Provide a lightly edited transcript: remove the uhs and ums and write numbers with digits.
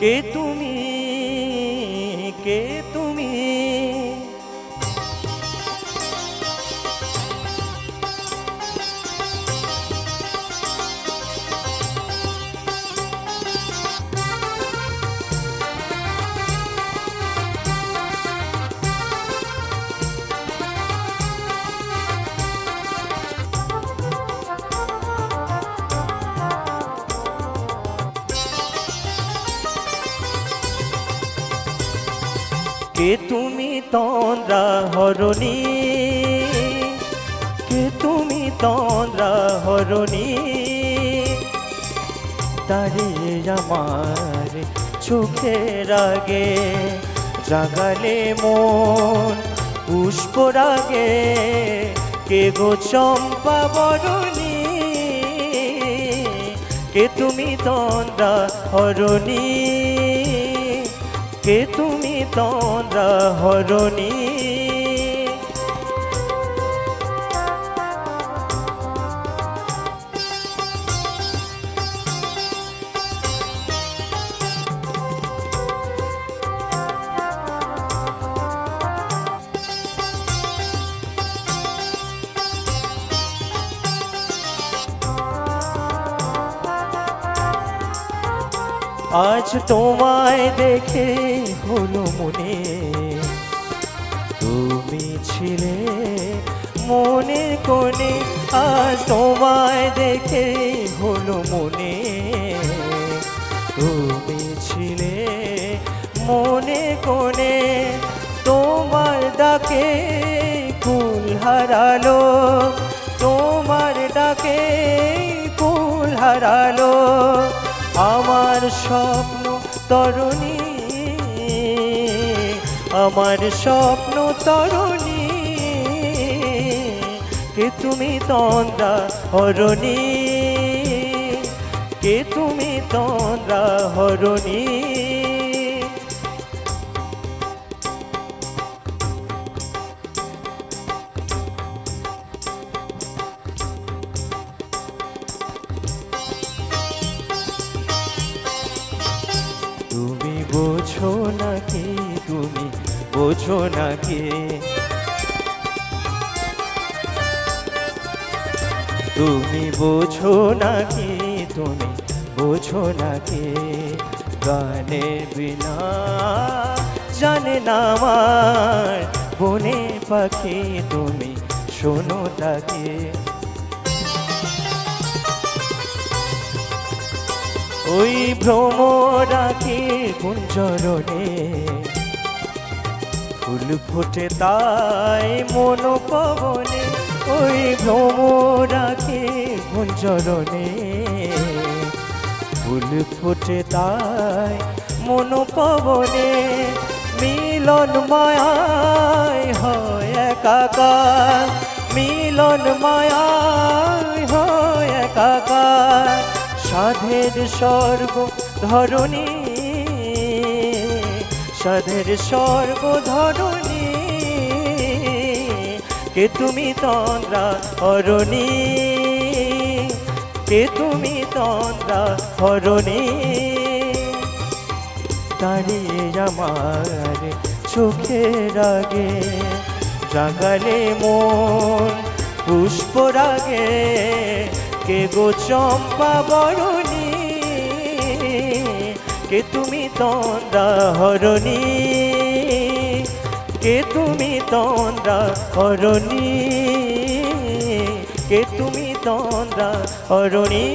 কে তুমি, কে তুমি? কে তুমি তন্দ্রা হরণী, কে তুমি তন্দ্রা হরণী? দাঁড়িয়ে আমার চোখের আগে জাগালে মন পুষ্পরাগে। কে গো চম্পা বরণী, কে তুমি তন্দ্রা হরণী, কে তুমি তন্দ্রা হরণী? আজ তোমায় দেখে হলো মনে, তুমি ছিলে মনের কোণে। আজ তোমায় দেখে হলো মনে, তুমি ছিলে মনে কোণে। তোমার ডাকে কুল হারালো, তোমার ডাকে কুল হারালো আমার স্বপ্ন তরুণী, আমার স্বপ্ন তরুণী। কে তুমি তন্দ্রা হরণী, কে তুমি তন্দ্রা হরণী? তুমি বোঝো নাকি, তুমি বোঝো নাকি? তুমি বোঝো নাকি, তুমি বোঝো নাকি? গানের বিনা জানে না আমার বনে পাখি, তুমি শোনো তাকে। ওই ভ্রমরাকে কুঞ্জরণে ফুল ফোটে তাই মন পবনে। ওই ভ্রমরাকে কুঞ্জরণে ফুল ফোটে তাই মন পবনে। মিলন মায়ায় হয় একাকার, মিলন মায়ায় হয় একাকার। সাধের স্বর্গ ধরণী, সাধের স্বর্গ ধরণী। কে তুমি তন্দ্রা হরণী, কে তুমি তন্দ্রা হরণী? দাঁড়িয়ে আমার চোখের আগে জাগালে মন পুষ্পরাগে। কে গো চম্পা বরণী, কে তুমি তন্দ্রা হরণী, কে তুমি তন্দ্রা হরণী, কে তুমি তন্দ্রা হরণী?